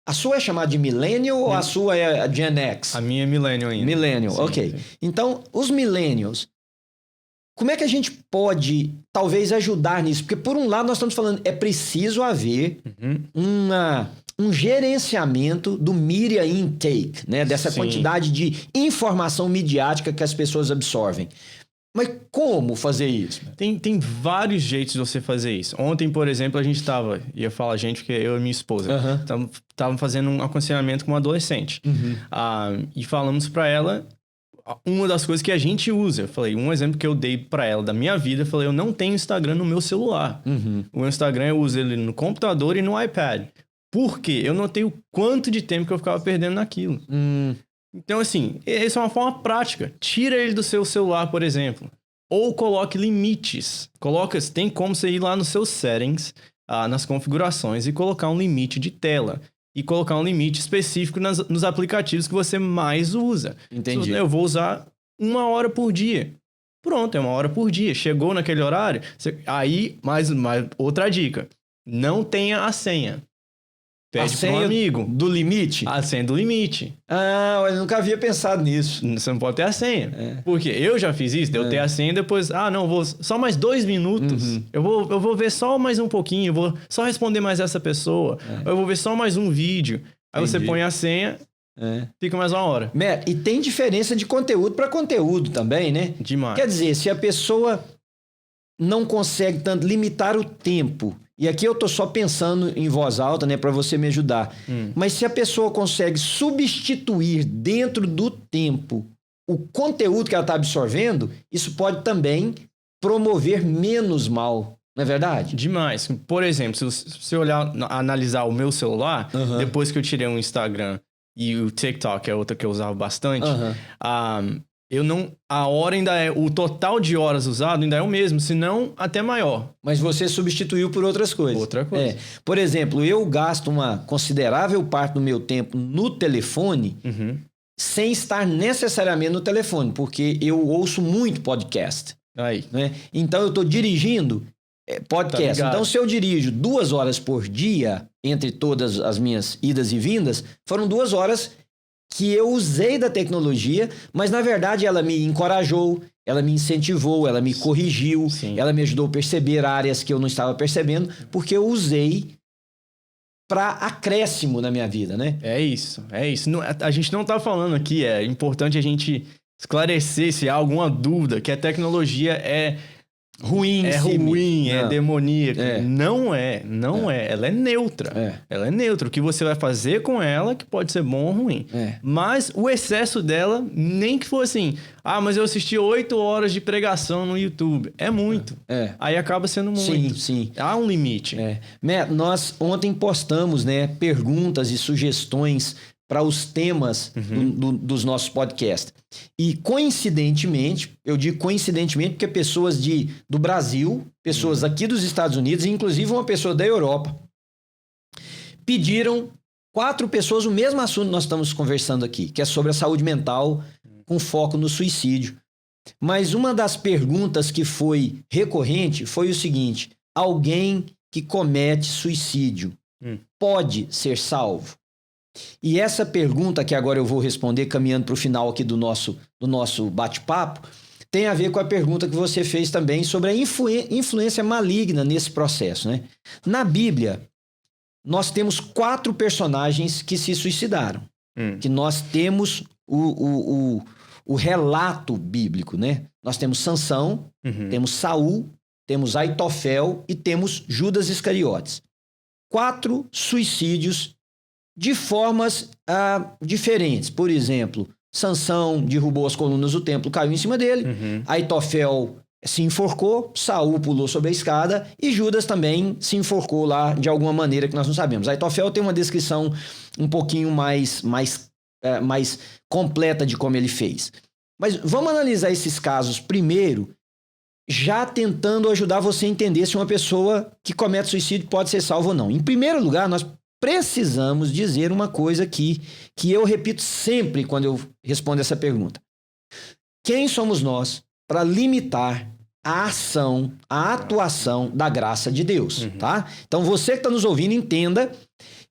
A sua é chamada de Millennial ou a sua é a Gen X? A minha é Millennial ainda. Millennial, sim, ok. Sim. Então, os Millennials, como é que a gente pode talvez ajudar nisso? Porque por um lado nós estamos falando, é preciso haver um gerenciamento do media intake, né? Dessa quantidade de informação midiática que as pessoas absorvem. Mas como fazer isso? Tem vários jeitos de você fazer isso. Ontem, por exemplo, a gente ia falar porque eu e minha esposa estavam fazendo um aconselhamento com uma adolescente. E falamos para ela uma das coisas que a gente usa. Eu falei, um exemplo que eu dei para ela da minha vida, eu falei, eu não tenho Instagram no meu celular. O meu Instagram eu uso ele no computador e no iPad. Por quê? Eu notei o quanto de tempo que eu ficava perdendo naquilo. Então, assim, essa é uma forma prática. Tira ele do seu celular, por exemplo. Ou coloque limites. Tem como você ir lá nos seus settings, nas configurações, e colocar um limite de tela. E colocar um limite específico nos aplicativos que você mais usa. Entendi. Eu vou usar 1 hora por dia. Pronto, é 1 hora por dia. Chegou naquele horário, aí, mais outra dica. Não tenha a senha. Pede para um amigo. Do limite? A senha do limite. Eu nunca havia pensado nisso. Você não pode ter a senha. Porque eu já fiz isso, eu ter a senha e depois... vou só mais 2 minutos. Eu vou ver só mais um pouquinho, eu vou só responder mais essa pessoa. Eu vou ver só mais um vídeo. Aí você põe a senha, fica mais 1 hora. E tem diferença de conteúdo para conteúdo também, né? Demais. Quer dizer, se a pessoa não consegue tanto limitar o tempo... E aqui eu tô só pensando em voz alta, né, para você me ajudar. Mas se a pessoa consegue substituir dentro do tempo o conteúdo que ela está absorvendo, isso pode também promover menos mal, não é verdade? Demais. Por exemplo, se você analisar o meu celular, depois que eu tirei o Instagram e o TikTok, é outra que eu usava bastante, a hora ainda o total de horas usado ainda é o mesmo, se não até maior. Mas você substituiu por outras coisas. Outra coisa. Por exemplo, eu gasto uma considerável parte do meu tempo no telefone sem estar necessariamente no telefone, porque eu ouço muito podcast. Aí. Né? Então eu estou dirigindo podcast. Tá, então se eu dirijo 2 horas por dia, entre todas as minhas idas e vindas, foram 2 horas que eu usei da tecnologia, mas na verdade ela me encorajou, ela me incentivou, ela me corrigiu, ela me ajudou a perceber áreas que eu não estava percebendo, porque eu usei para acréscimo na minha vida, né? É isso. Não, a gente não tá falando aqui, é importante a gente esclarecer se há alguma dúvida que a tecnologia é ruim, é demoníaca. Não é. Ela é neutra. Ela é neutra. O que você vai fazer com ela, que pode ser bom ou ruim. Mas o excesso dela, nem que for assim, mas eu assisti 8 horas de pregação no YouTube. É muito. Aí acaba sendo muito. Sim. Há um limite. Nós ontem postamos, né, perguntas e sugestões para os temas dos nossos podcasts. E coincidentemente, eu digo coincidentemente porque pessoas do Brasil, pessoas aqui dos Estados Unidos, inclusive uma pessoa da Europa, pediram 4 pessoas o mesmo assunto que nós estamos conversando aqui, que é sobre a saúde mental com foco no suicídio. Mas uma das perguntas que foi recorrente foi o seguinte: alguém que comete suicídio pode ser salvo? E essa pergunta que agora eu vou responder, caminhando para o final aqui do nosso bate-papo, tem a ver com a pergunta que você fez também sobre a influência maligna nesse processo, né? Na Bíblia, nós temos 4 personagens que se suicidaram. Que nós temos o relato bíblico, né? Nós temos Sansão, temos Saul, temos Aitofel e temos Judas Iscariotes. 4 suicídios de formas diferentes. Por exemplo, Sansão derrubou as colunas do templo, caiu em cima dele. Aitofel se enforcou, Saul pulou sobre a escada e Judas também se enforcou lá de alguma maneira que nós não sabemos. Aitofel tem uma descrição um pouquinho mais completa de como ele fez. Mas vamos analisar esses casos primeiro, já tentando ajudar você a entender se uma pessoa que comete suicídio pode ser salva ou não. Em primeiro lugar, nós precisamos dizer uma coisa aqui que eu repito sempre quando eu respondo essa pergunta. Quem somos nós para limitar a ação, a atuação da graça de Deus, tá? Então você que está nos ouvindo, entenda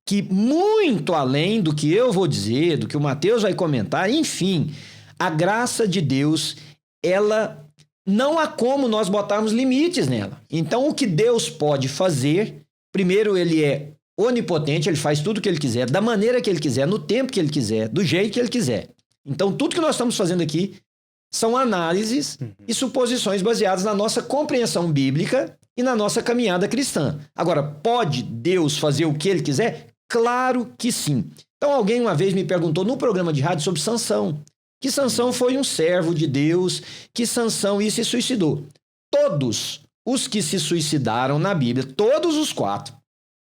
que muito além do que eu vou dizer, do que o Mateus vai comentar, enfim, a graça de Deus, ela não há como nós botarmos limites nela. Então o que Deus pode fazer, primeiro ele é onipotente, ele faz tudo o que ele quiser, da maneira que ele quiser, no tempo que ele quiser, do jeito que ele quiser. Então tudo que nós estamos fazendo aqui são análises e suposições baseadas na nossa compreensão bíblica e na nossa caminhada cristã. Agora, pode Deus fazer o que ele quiser? Claro que sim. Então, alguém uma vez me perguntou no programa de rádio sobre Sansão, que Sansão foi um servo de Deus, que Sansão se suicidou. Todos os que se suicidaram na Bíblia, todos os 4,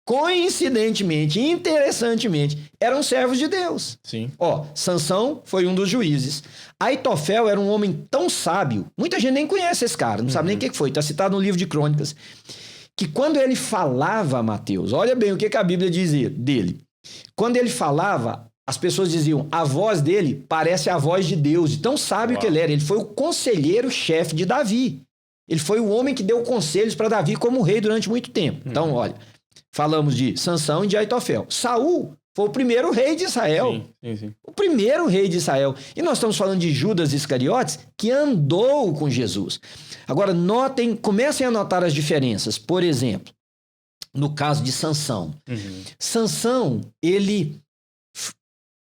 coincidentemente, interessantemente, eram servos de Deus. Sim. Sansão foi um dos juízes. Aitofel era um homem tão sábio, muita gente nem conhece esse cara, não sabe nem o que foi, está citado no livro de Crônicas, que quando ele falava, Mateus, olha bem o que a Bíblia diz dele. Quando ele falava, as pessoas diziam, a voz dele parece a voz de Deus, de tão sábio que ele era. Ele foi o conselheiro-chefe de Davi. Ele foi o homem que deu conselhos para Davi como rei durante muito tempo. Então, olha, falamos de Sansão e de Aitofel. Saul foi o primeiro rei de Israel. Sim. O primeiro rei de Israel. E nós estamos falando de Judas Iscariotes, que andou com Jesus. Agora, comecem a notar as diferenças. Por exemplo, no caso de Sansão. Sansão, ele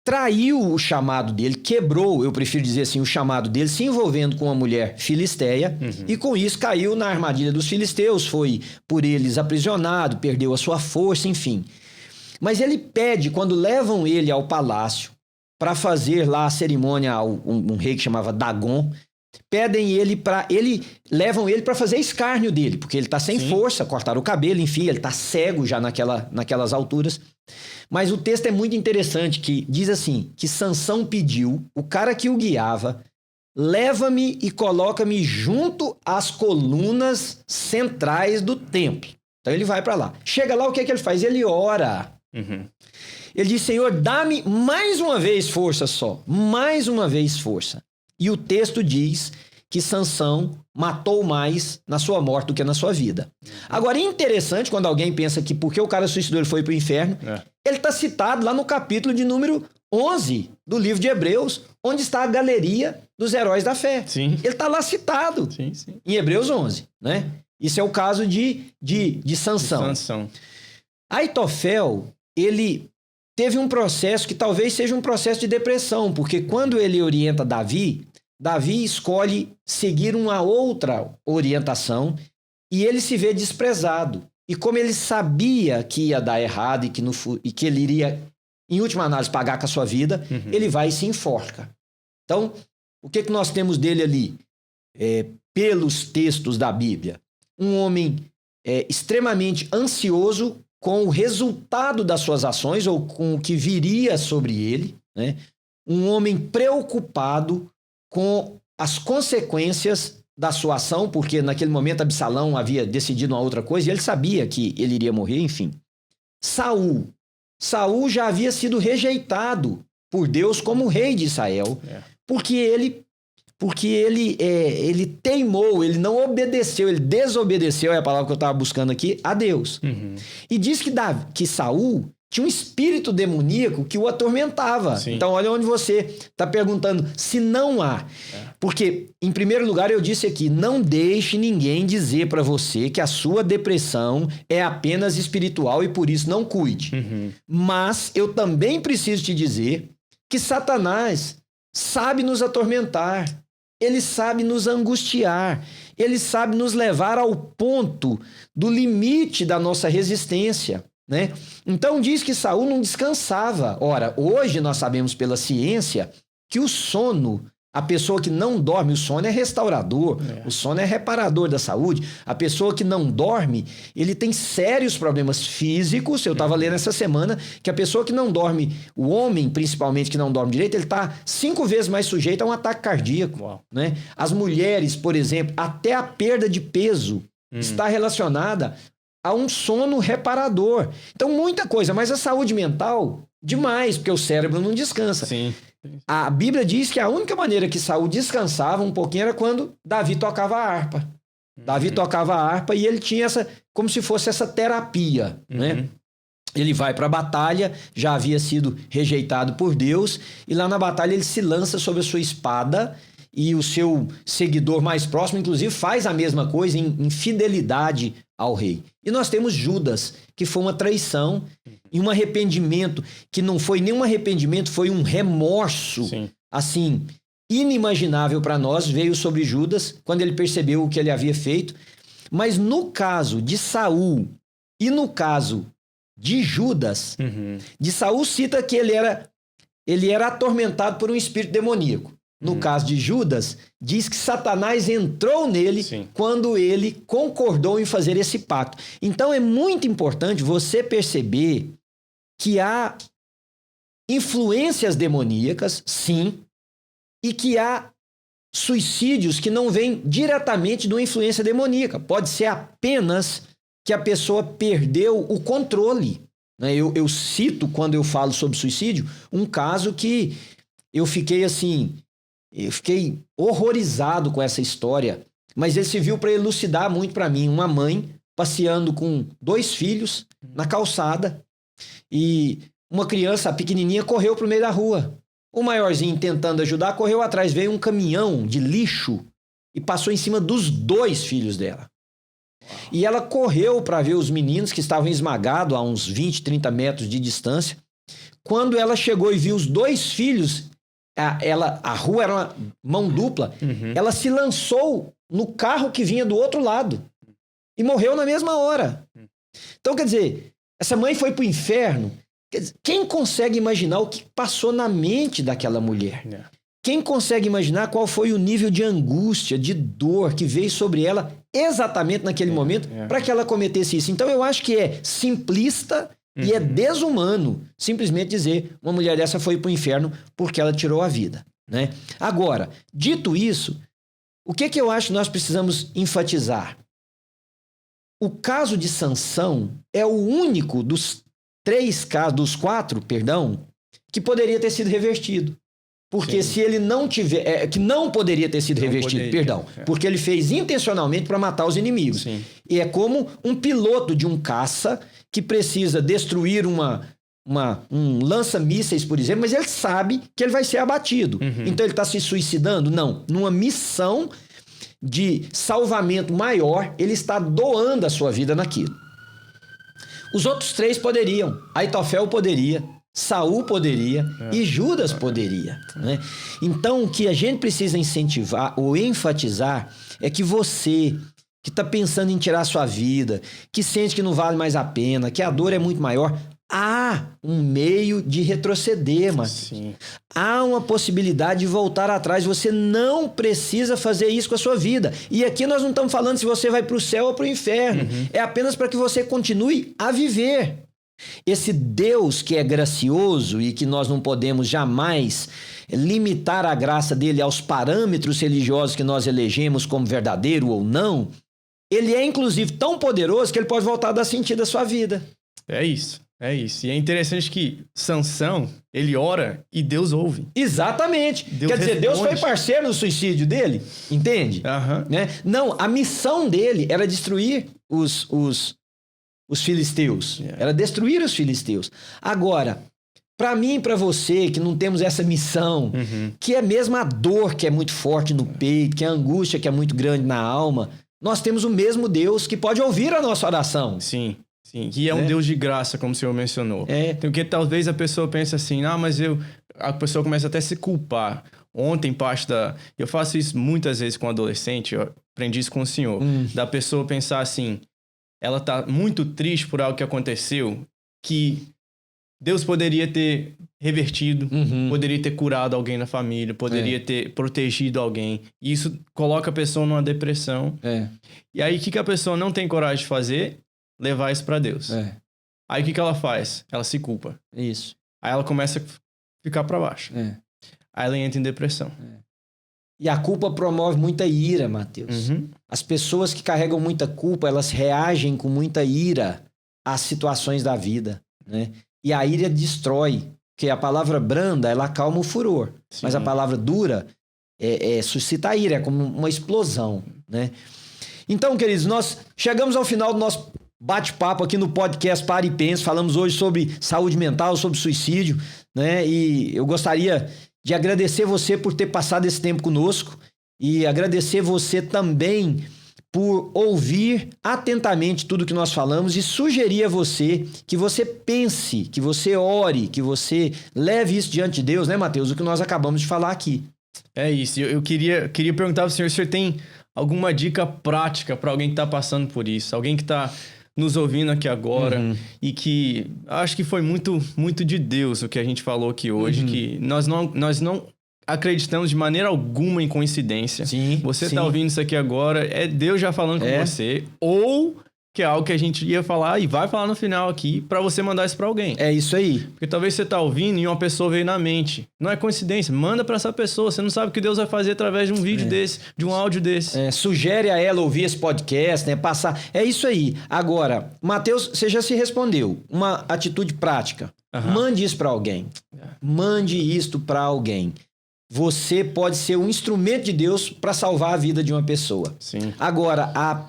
traiu o chamado dele, quebrou, eu prefiro dizer assim, o chamado dele, se envolvendo com uma mulher filisteia, e com isso caiu na armadilha dos filisteus, foi por eles aprisionado, perdeu a sua força, enfim. Mas ele pede, quando levam ele ao palácio, para fazer lá a cerimônia a um rei que chamava Dagon, levam ele para fazer escárnio dele, porque ele está sem força, cortaram o cabelo, enfim, ele está cego já naquelas alturas. Mas o texto é muito interessante, que diz assim, que Sansão pediu, o cara que o guiava, leva-me e coloca-me junto às colunas centrais do templo. Então ele vai para lá. Chega lá, o que ele faz? Ele ora. Ele diz, Senhor, dá-me mais uma vez força só, mais uma vez força. E o texto diz que Sansão matou mais na sua morte do que na sua vida. Agora, interessante, quando alguém pensa que porque o cara suicidou ele foi para o inferno, ele está citado lá no capítulo de número 11 do livro de Hebreus, onde está a galeria dos heróis da fé. Sim. Ele está lá citado em Hebreus 11, né? Isso é o caso de Sansão. Aitofel, ele teve um processo que talvez seja um processo de depressão, porque quando ele orienta Davi escolhe seguir uma outra orientação e ele se vê desprezado. E como ele sabia que ia dar errado e que ele iria, em última análise, pagar com a sua vida, ele vai e se enforca. Então, o que nós temos dele ali? Pelos textos da Bíblia, um homem extremamente ansioso com o resultado das suas ações ou com o que viria sobre ele, né? Um homem preocupado com as consequências da sua ação, porque naquele momento Absalão havia decidido uma outra coisa e ele sabia que ele iria morrer, enfim. Saul já havia sido rejeitado por Deus como rei de Israel, porque ele teimou, ele não obedeceu, ele desobedeceu, é a palavra que eu estava buscando aqui, a Deus. E diz que Saul tinha um espírito demoníaco que o atormentava. Então, olha onde você está perguntando se não há. Porque, em primeiro lugar, eu disse aqui, não deixe ninguém dizer para você que a sua depressão é apenas espiritual e por isso não cuide. Mas eu também preciso te dizer que Satanás sabe nos atormentar, ele sabe nos angustiar, ele sabe nos levar ao ponto do limite da nossa resistência. né? Então diz que Saul não descansava. Ora, hoje nós sabemos pela ciência que o sono, a pessoa que não dorme, o sono é restaurador, o sono é reparador da saúde. A pessoa que não dorme, ele tem sérios problemas físicos. Eu estava lendo essa semana que a pessoa que não dorme, o homem principalmente que não dorme direito, ele está 5 vezes mais sujeito a um ataque cardíaco, né? As mulheres, por exemplo, até a perda de peso está relacionada a um sono reparador. Então, muita coisa, mas a saúde mental, demais, porque o cérebro não descansa. Sim. A Bíblia diz que a única maneira que Saul descansava um pouquinho era quando Davi tocava a harpa. Davi tocava a harpa e ele tinha essa, como se fosse essa terapia, né? Ele vai para a batalha, já havia sido rejeitado por Deus, e lá na batalha ele se lança sobre a sua espada, e o seu seguidor mais próximo, inclusive, faz a mesma coisa em fidelidade ao rei. E nós temos Judas, que foi uma traição e um arrependimento, que não foi nenhum arrependimento, foi um remorso, assim, inimaginável para nós, veio sobre Judas, quando ele percebeu o que ele havia feito. Mas no caso de Saul e no caso de Judas, de Saul cita que ele era atormentado por um espírito demoníaco. No caso de Judas, diz que Satanás entrou nele quando ele concordou em fazer esse pacto. Então é muito importante você perceber que há influências demoníacas, sim, e que há suicídios que não vêm diretamente de uma influência demoníaca. Pode ser apenas que a pessoa perdeu o controle. Eu cito, quando eu falo sobre suicídio, um caso que eu fiquei horrorizado com essa história, mas ele serviu para elucidar muito para mim. Uma mãe passeando com 2 filhos na calçada e uma criança, a pequenininha, correu para o meio da rua. O maiorzinho, tentando ajudar, correu atrás. Veio um caminhão de lixo e passou em cima dos 2 filhos dela. E ela correu para ver os meninos que estavam esmagados a uns 20, 30 metros de distância. Quando ela chegou e viu os 2 filhos, a rua era uma mão dupla, ela se lançou no carro que vinha do outro lado e morreu na mesma hora. Então, quer dizer, essa mãe foi pro inferno. Quer dizer, quem consegue imaginar o que passou na mente daquela mulher? Quem consegue imaginar qual foi o nível de angústia, de dor que veio sobre ela exatamente naquele momento para que ela cometesse isso? Então, eu acho que é simplista e é desumano simplesmente dizer uma mulher dessa foi pro inferno porque ela tirou a vida, né? Agora, dito isso, o que eu acho que nós precisamos enfatizar? O caso de Sansão é o único dos 4, que poderia ter sido revertido. Porque se ele não tiver... que não poderia ter sido revertido, porque ele fez intencionalmente para matar os inimigos. E é como um piloto de um caça que precisa destruir um lança-mísseis, por exemplo, mas ele sabe que ele vai ser abatido. Então ele está se suicidando? Não. Numa missão de salvamento maior, ele está doando a sua vida naquilo. Os outros 3 poderiam. Aitofel poderia, Saul poderia e Judas poderia, né? Então, o que a gente precisa incentivar ou enfatizar é que você que está pensando em tirar sua vida, que sente que não vale mais a pena, que a dor é muito maior, há um meio de retroceder, mas há uma possibilidade de voltar atrás. Você não precisa fazer isso com a sua vida. E aqui nós não estamos falando se você vai para o céu ou para o inferno. É apenas para que você continue a viver. Esse Deus que é gracioso e que nós não podemos jamais limitar a graça dele aos parâmetros religiosos que nós elegemos como verdadeiro ou não, ele é inclusive tão poderoso que ele pode voltar a dar sentido à sua vida. É isso. E é interessante que Sansão, ele ora e Deus ouve. Exatamente. Quer dizer, Deus foi parceiro no suicídio dele, entende? Né? Não, a missão dele era destruir os filisteus. Era destruir os filisteus. Agora, para mim e para você, que não temos essa missão, que é mesmo a dor que é muito forte no peito, que é a angústia que é muito grande na alma, nós temos o mesmo Deus que pode ouvir a nossa oração. Sim, que é um Deus de graça, como o senhor mencionou. Porque talvez a pessoa pense assim, mas a pessoa começa até a se culpar. Ontem, eu faço isso muitas vezes com adolescente, eu aprendi isso com o senhor, da pessoa pensar assim, ela tá muito triste por algo que aconteceu, que Deus poderia ter revertido, poderia ter curado alguém na família, poderia ter protegido alguém. E isso coloca a pessoa numa depressão. E aí, o que a pessoa não tem coragem de fazer? Levar isso pra Deus. Aí, o que ela faz? Ela se culpa. Isso. Aí, ela começa a ficar pra baixo. Aí, ela entra em depressão. E a culpa promove muita ira, Mateus. As pessoas que carregam muita culpa, elas reagem com muita ira às situações da vida, né? E a ira destrói. Porque a palavra branda, ela acalma o furor. Sim. Mas a palavra dura suscita a ira, é como uma explosão, né? Então, queridos, nós chegamos ao final do nosso bate-papo aqui no podcast Pare e Pense. Falamos hoje sobre saúde mental, sobre suicídio, né? E eu gostaria de agradecer você por ter passado esse tempo conosco e agradecer você também por ouvir atentamente tudo que nós falamos e sugerir a você que você pense, que você ore, que você leve isso diante de Deus, né, Mateus? O que nós acabamos de falar aqui. É isso. Eu queria perguntar para o senhor tem alguma dica prática para alguém que está passando por isso? Alguém que está nos ouvindo aqui agora e que acho que foi muito, muito de Deus o que a gente falou aqui hoje, que nós não acreditamos de maneira alguma em coincidência. Sim, você está ouvindo isso aqui agora, é Deus já falando com você, ou que é algo que a gente ia falar e vai falar no final aqui para você mandar isso para alguém. É isso aí. Porque talvez você tá ouvindo e uma pessoa veio na mente. Não é coincidência, manda para essa pessoa. Você não sabe o que Deus vai fazer através de um vídeo desse, de um áudio desse. Sugere a ela ouvir esse podcast, né? Passar. É isso aí. Agora, Mateus, você já se respondeu. Uma atitude prática. Mande isso para alguém. Mande isto para alguém. Você pode ser um instrumento de Deus para salvar a vida de uma pessoa. Sim. Agora, a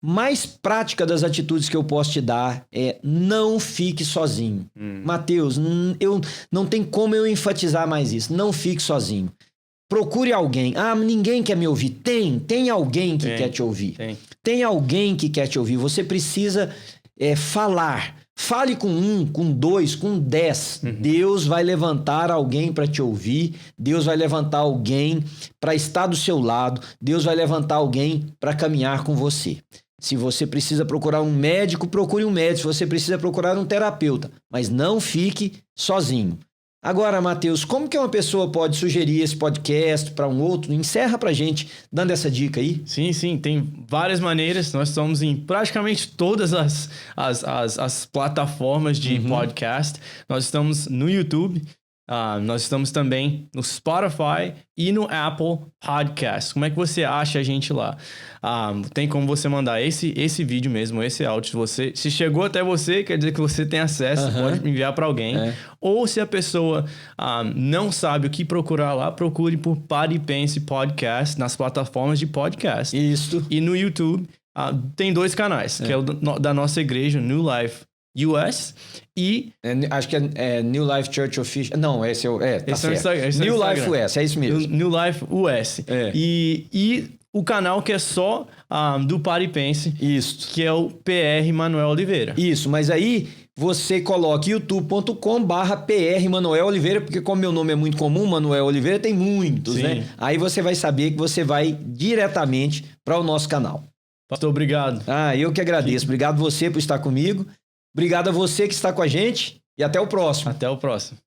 mais prática das atitudes que eu posso te dar é não fique sozinho. Mateus, não tem como eu enfatizar mais isso. Não fique sozinho. Procure alguém. Ah, ninguém quer me ouvir. Tem alguém que quer te ouvir. Tem alguém que quer te ouvir. Você precisa falar. Fale com 1, com 2, com 10. Deus vai levantar alguém para te ouvir. Deus vai levantar alguém para estar do seu lado. Deus vai levantar alguém para caminhar com você. Se você precisa procurar um médico, procure um médico. Se você precisa procurar um terapeuta. Mas não fique sozinho. Agora, Mateus, como que uma pessoa pode sugerir esse podcast para um outro? Encerra pra gente, dando essa dica aí. Sim, tem várias maneiras. Nós estamos em praticamente todas as plataformas de podcast. Nós estamos no YouTube, nós estamos também no Spotify e no Apple Podcast. Como é que você acha a gente lá? Tem como você mandar esse vídeo mesmo, esse áudio. Se chegou até você, quer dizer que você tem acesso, pode enviar para alguém. Ou se a pessoa não sabe o que procurar lá, procure por Pare e Pense Podcast nas plataformas de podcast. Isso. E no YouTube tem 2 canais, que é o da nossa igreja, New Life US e... acho que é New Life Church Official. Não, esse é tá certo. Esse New Life US, é isso mesmo. New Life US. E o canal que é só do Pare e Pense. Isso. Que é o PR Manuel Oliveira. Isso, mas aí você coloca youtube.com/PR Manuel Oliveira, porque como meu nome é muito comum, Manuel Oliveira, tem muitos, né? Aí você vai saber que você vai diretamente para o nosso canal. Pastor, obrigado. Eu que agradeço. Obrigado você por estar comigo. Obrigado a você que está com a gente e até o próximo. Até o próximo.